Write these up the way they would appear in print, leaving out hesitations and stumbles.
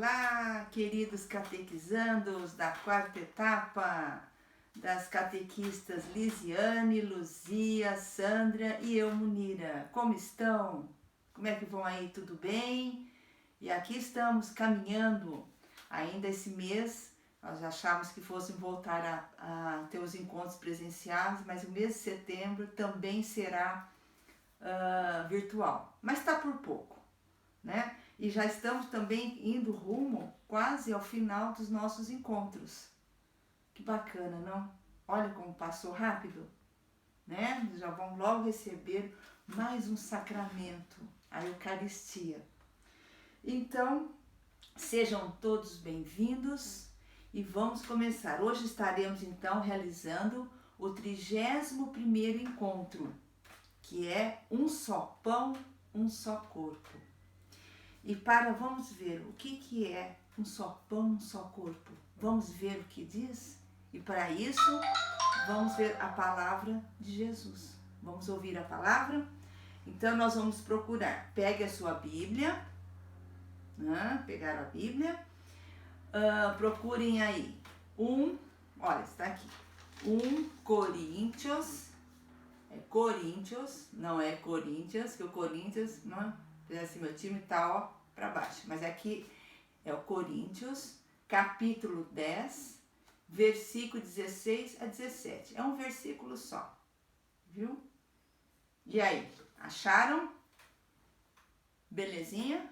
Olá, queridos catequizandos da quarta etapa, das catequistas Lisiane, Luzia, Sandra e eu, Munira. Como estão? Como é que vão aí? Tudo bem? E aqui estamos caminhando ainda esse mês. Nós achávamos que fossem voltar a ter os encontros presenciais, mas o mês de setembro também será virtual. Mas está por pouco, né? E já estamos também indo rumo quase ao final dos nossos encontros. Que bacana, não? Olha como passou rápido, né? Já vão logo receber mais um sacramento, a Eucaristia. Então, sejam todos bem-vindos e vamos começar. Hoje estaremos então realizando o 31º encontro, que é um só pão, um só corpo. E vamos ver o que é um só pão, um só corpo. Vamos ver o que diz? E para isso, vamos ver a palavra de Jesus. Vamos ouvir a palavra? Então, nós vamos procurar. Pegue a sua Bíblia. Pegar a Bíblia. Procurem aí. Olha, está aqui. 1 Coríntios. É Coríntios, não é Corinthians, que o Corinthians, não é assim, meu time tá ó para baixo, mas aqui é o Coríntios, capítulo 10, versículo 16 a 17. É um versículo só, viu? E aí, acharam? Belezinha?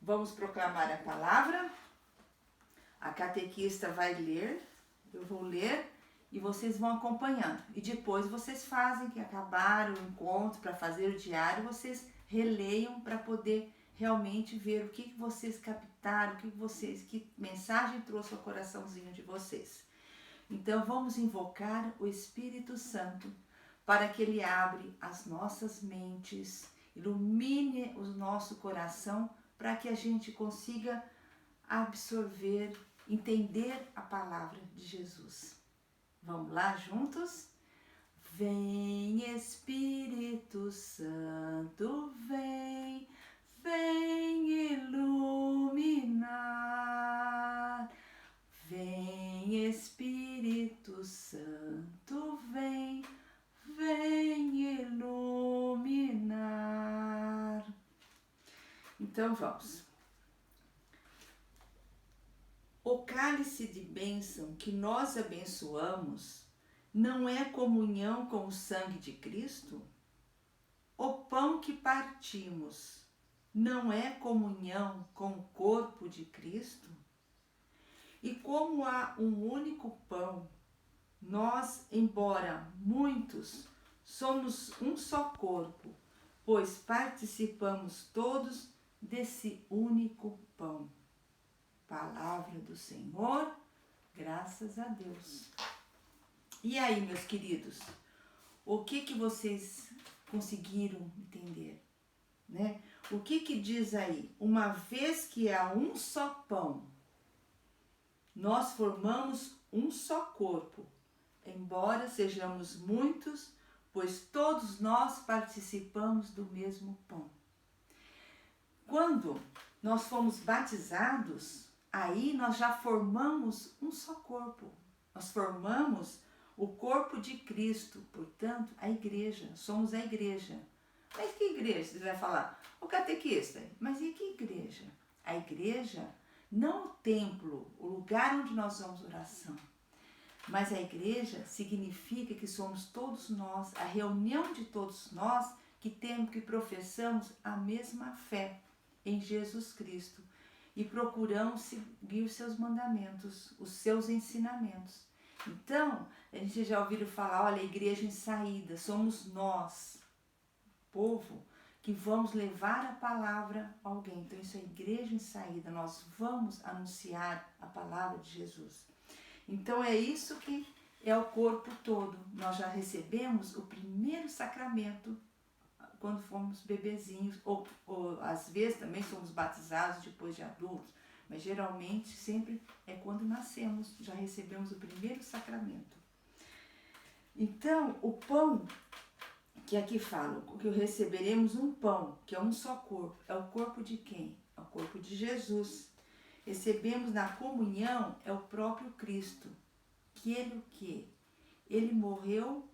Vamos proclamar a palavra. A catequista vai ler, eu vou ler e vocês vão acompanhando. E depois vocês fazem, que acabaram o encontro, para fazer o diário, vocês releiam para poder realmente ver o que vocês captaram, que mensagem trouxe ao coraçãozinho de vocês. Então vamos invocar o Espírito Santo para que ele abra as nossas mentes, ilumine o nosso coração para que a gente consiga absorver, entender a palavra de Jesus. Vamos lá juntos? Vem Espírito Santo, vem, vem iluminar. Vem Espírito Santo, vem, vem iluminar. Então vamos. O cálice de bênção que nós abençoamos não é comunhão com o sangue de Cristo? O pão que partimos não é comunhão com o corpo de Cristo? E como há um único pão, nós, embora muitos, somos um só corpo, pois participamos todos desse único pão. Palavra do Senhor, graças a Deus. E aí, meus queridos, o que vocês conseguiram entender, né? O que diz aí? Uma vez que há um só pão, nós formamos um só corpo, embora sejamos muitos, pois todos nós participamos do mesmo pão. Quando nós fomos batizados, aí nós já formamos um só corpo. Nós formamos o corpo de Cristo, portanto, a igreja. Somos a igreja. Mas que igreja? Você vai falar, o catequista, mas e que igreja? A igreja, não o templo, o lugar onde nós vamos oração. Mas a igreja significa que somos todos nós, a reunião de todos nós que professamos a mesma fé em Jesus Cristo. E procuramos seguir os seus mandamentos, os seus ensinamentos. Então, a gente já ouviu falar, olha, a igreja em saída, somos nós, povo, que vamos levar a palavra a alguém. Então, isso é a igreja em saída, nós vamos anunciar a palavra de Jesus. Então, é isso que é o corpo todo. Nós já recebemos o primeiro sacramento quando fomos bebezinhos, ou às vezes também somos batizados depois de adultos, mas geralmente sempre é quando nascemos, já recebemos o primeiro sacramento. Então, o pão, que aqui fala, que receberemos um pão, que é um só corpo, é o corpo de quem? É o corpo de Jesus. recebemos na comunhão é o próprio Cristo, que ele o quê? Ele morreu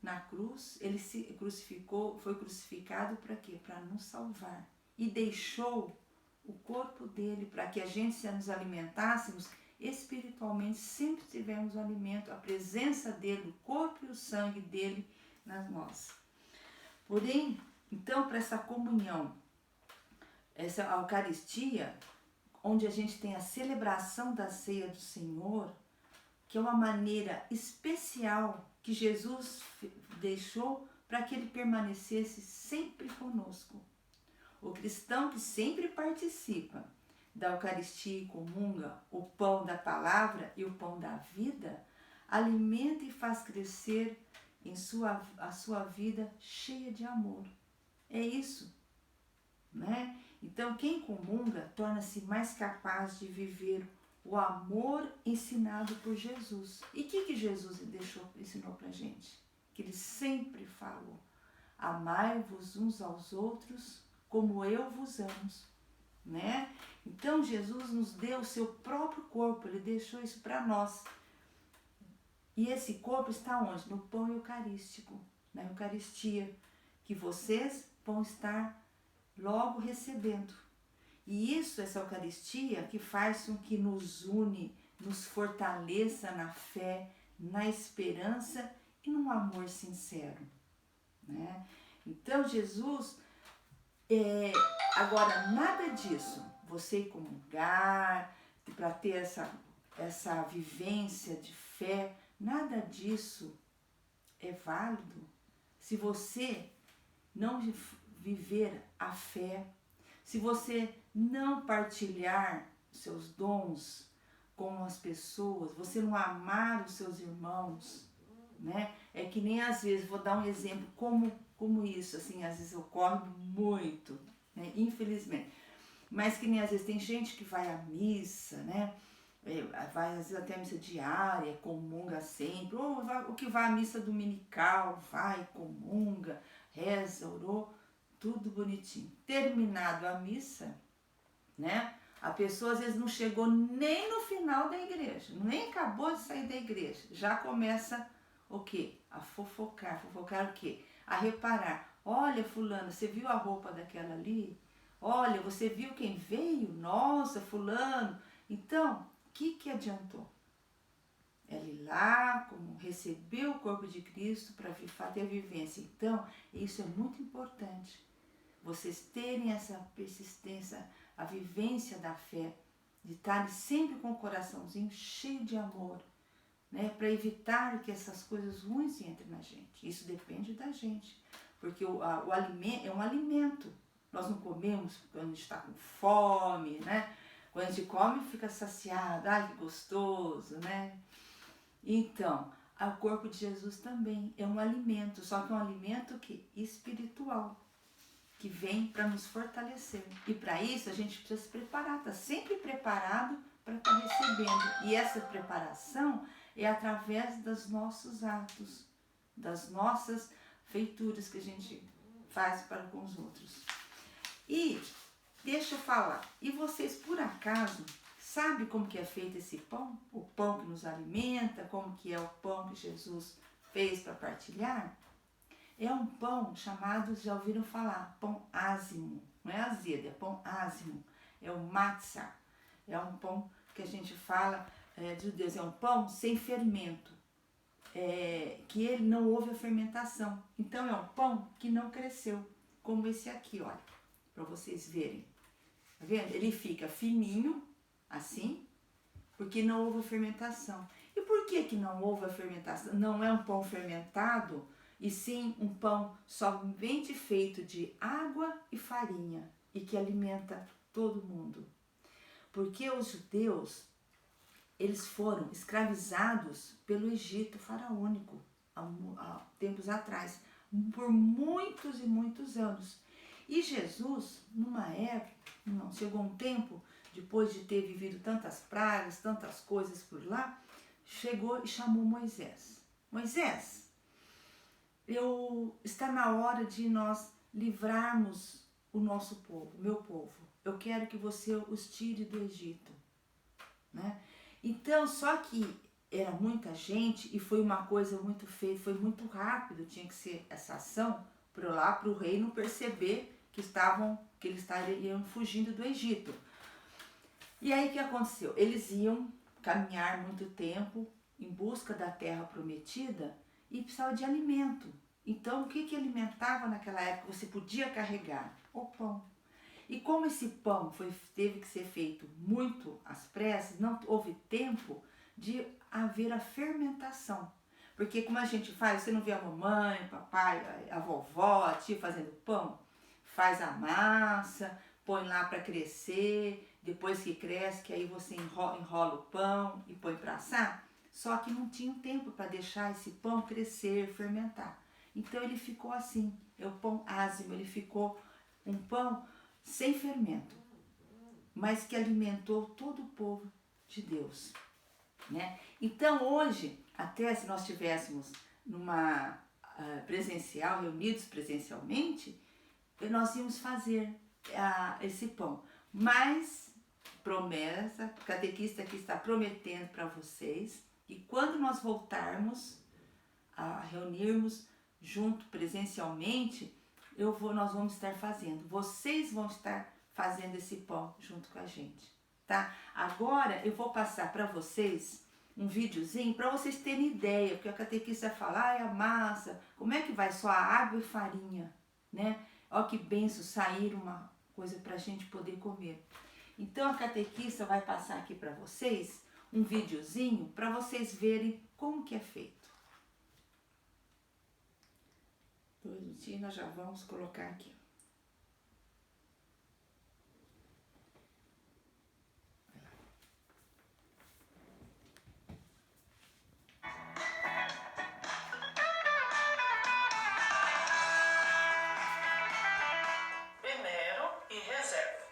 na cruz, ele se crucificou, foi crucificado para quê? Para nos salvar. E deixou o corpo dele para que a gente, se nos alimentássemos espiritualmente, sempre tivemos o alimento, a presença dele, o corpo e o sangue dele nas nós. Porém, então, para essa comunhão, essa Eucaristia, onde a gente tem a celebração da ceia do Senhor, que é uma maneira especial que Jesus deixou para que ele permanecesse sempre conosco. O cristão que sempre participa da Eucaristia e comunga o pão da palavra e o pão da vida, alimenta e faz crescer a sua vida cheia de amor. É isso, né? Então, quem comunga torna-se mais capaz de viver o amor ensinado por Jesus. E o que Jesus ensinou pra gente? Que ele sempre falou: amai-vos uns aos outros como eu vos amo, né? Então Jesus nos deu o seu próprio corpo, ele deixou isso para nós. E esse corpo está onde? No pão eucarístico, na Eucaristia, que vocês vão estar logo recebendo. E isso, essa Eucaristia, que faz com que nos une, nos fortaleça na fé, na esperança e num amor sincero, né? Então Jesus, agora nada disso, você comungar, para ter essa vivência de fé, nada disso é válido se você não viver a fé, se você não partilhar seus dons com as pessoas, você não amar os seus irmãos, né? É que nem às vezes, vou dar um exemplo como isso, assim, às vezes ocorre muito, né? Infelizmente. Mas que nem às vezes tem gente que vai à missa, né? Vai às vezes até a missa diária, comunga sempre, ou o que vai à missa dominical, vai, comunga, reza, orou, tudo bonitinho. Terminado a missa, né? A pessoa às vezes não chegou nem no final da igreja, nem acabou de sair da igreja, já começa o quê? A fofocar. Fofocar o quê? A reparar. Olha, fulano, você viu a roupa daquela ali? Olha, você viu quem veio? Nossa, fulano. Então, o que adiantou? Ela ir lá, como receber o corpo de Cristo para ter a vivência. Então, isso é muito importante. Vocês terem essa persistência, a vivência da fé, de estarem sempre com o coraçãozinho cheio de amor, né? Para evitar que essas coisas ruins entrem na gente. Isso depende da gente, porque o alimento é um alimento. Nós não comemos quando a gente está com fome, né? Quando a gente come, fica saciado, ai que gostoso, né? Então, o corpo de Jesus também é um alimento, só que é um alimento espiritual, que vem para nos fortalecer. E para isso a gente precisa se preparar, tá sempre preparado para estar recebendo. E essa preparação é através dos nossos atos, das nossas feituras que a gente faz para com os outros. E deixa eu falar, e vocês por acaso sabem como que é feito esse pão? O pão que nos alimenta, como que é o pão que Jesus fez para partilhar? É um pão chamado, já ouviram falar, pão ázimo. Não é azedo, é pão ázimo. É o matzah. É um pão que a gente fala de Deus, é um pão sem fermento. Que ele não houve a fermentação. Então é um pão que não cresceu, como esse aqui, olha, para vocês verem. Tá vendo? Ele fica fininho, assim, porque não houve a fermentação. E por que não houve a fermentação? Não é um pão fermentado, e sim um pão somente feito de água e farinha e que alimenta todo mundo. Porque os judeus, eles foram escravizados pelo Egito faraônico há tempos atrás, por muitos e muitos anos. E Jesus, numa época, não, chegou um tempo, depois de ter vivido tantas pragas, tantas coisas por lá, chegou e chamou Moisés. Moisés, está na hora de nós livrarmos o nosso povo, meu povo. Eu quero que você os tire do Egito. né? Então, só que era muita gente e foi uma coisa muito feia, foi muito rápido, tinha que ser essa ação para o rei não perceber que eles estariam fugindo do Egito. E aí o que aconteceu? Eles iam caminhar muito tempo em busca da terra prometida e precisava de alimento. Então o que alimentava naquela época? Você podia carregar o pão. E como esse pão teve que ser feito muito às pressas, não houve tempo de haver a fermentação. Porque como a gente faz, você não vê a mamãe, o papai, a vovó, a tia fazendo pão? Faz a massa, põe lá para crescer, depois que cresce, que aí você enrola o pão e põe para assar. Só que não tinha tempo para deixar esse pão crescer, fermentar. Então ele ficou assim, é o pão ázimo, ele ficou um pão sem fermento, mas que alimentou todo o povo de Deus, né? Então hoje, até se nós estivéssemos numa presencial, reunidos presencialmente, nós íamos fazer esse pão. Mas promessa, o catequista aqui está prometendo para vocês que quando nós voltarmos a reunirmos junto presencialmente, nós vamos estar fazendo. Vocês vão estar fazendo esse pão junto com a gente, tá? Agora eu vou passar para vocês um videozinho para vocês terem ideia, porque a catequista fala, a massa, como é que vai só a água e farinha, né? Ó que benção, sair uma coisa para a gente poder comer. Então a catequista vai passar aqui para vocês um videozinho para vocês verem como que é feito. 2 minutinhos, nós já vamos colocar aqui. Peneiro e reserva.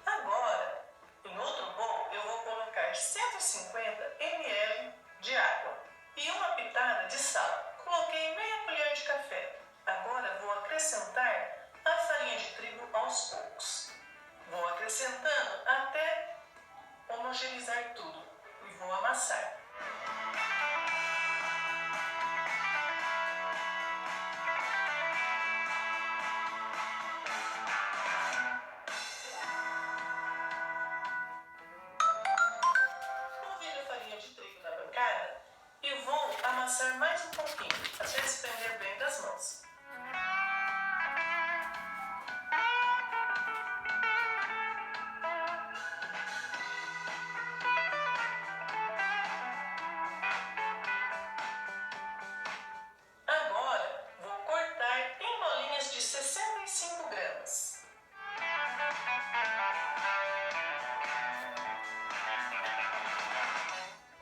Agora, em outro bowl, eu vou colocar 150 ml de água e uma pitada de sal. Coloquei meia colher de café. Agora vou acrescentar a farinha de trigo aos poucos. Vou acrescentando até homogeneizar tudo e vou amassar. Polvilho a farinha de trigo na bancada e vou amassar mais um pouquinho até se prender bem das mãos. Agora vou cortar em bolinhas de 65 gramas.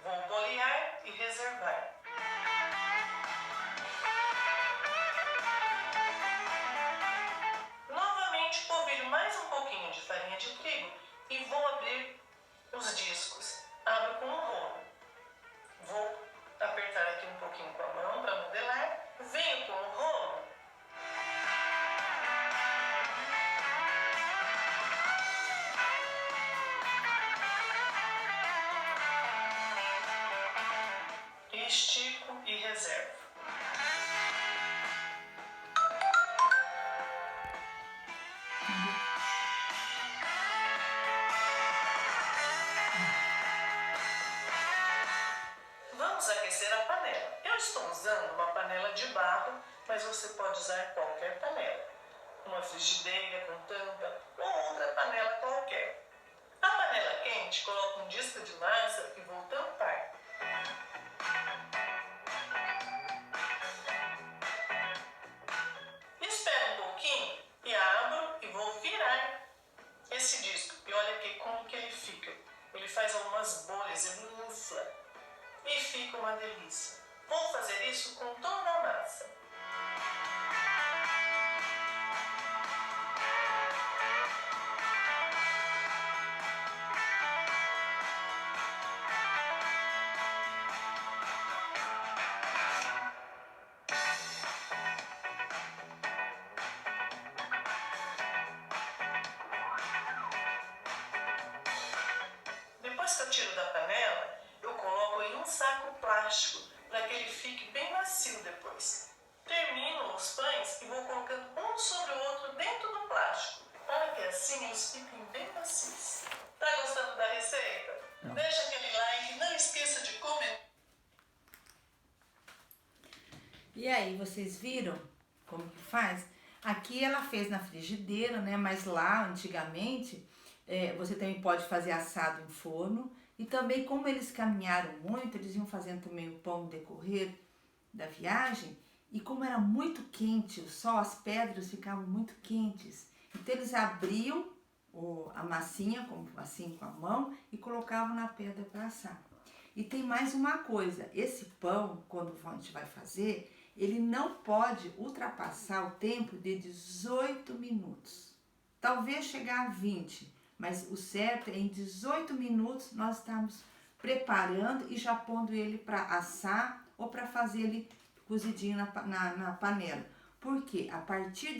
Vou bolear e reservar. Novamente polvilho mais um pouquinho de farinha de trigo e vou abrir os discos. Abro com um rolo. Vou apertar aqui um pouquinho com a mão para modelar. Venho com o rolo. Estico e reservo. Vamos aquecer a panela. Eu estou usando uma panela de barro, mas você pode usar qualquer panela. Uma frigideira com tampa ou outra panela qualquer. A panela quente, coloco um disco de massa e vou tampar. Espero um pouquinho e abro e vou virar esse disco. E olha aqui como que ele fica. Ele faz algumas bolhas, ele infla. E fica uma delícia. Vou fazer isso com toda a massa. Depois Depois que eu tiro da panela, eu coloco em um saco plástico para que ele fique bem macio depois. Termino os pães e vou colocando um sobre o outro dentro do plástico, para que assim eles fiquem bem macios. Tá gostando da receita? Não. Deixa aquele like, não esqueça de comentar. E aí, vocês viram como que faz? Aqui ela fez na frigideira, né? Mas lá, antigamente, você também pode fazer assado em forno. E também, como eles caminharam muito, eles iam fazendo também o pão no decorrer da viagem. E como era muito quente o sol, as pedras ficavam muito quentes. Então, eles abriam a massinha, assim com a mão, e colocavam na pedra para assar. E tem mais uma coisa, esse pão, quando a gente vai fazer, ele não pode ultrapassar o tempo de 18 minutos. Talvez chegar a 20, mas o certo é em 18 minutos nós estamos preparando e já pondo ele para assar ou para fazer ele cozidinho na panela. Por quê? A partir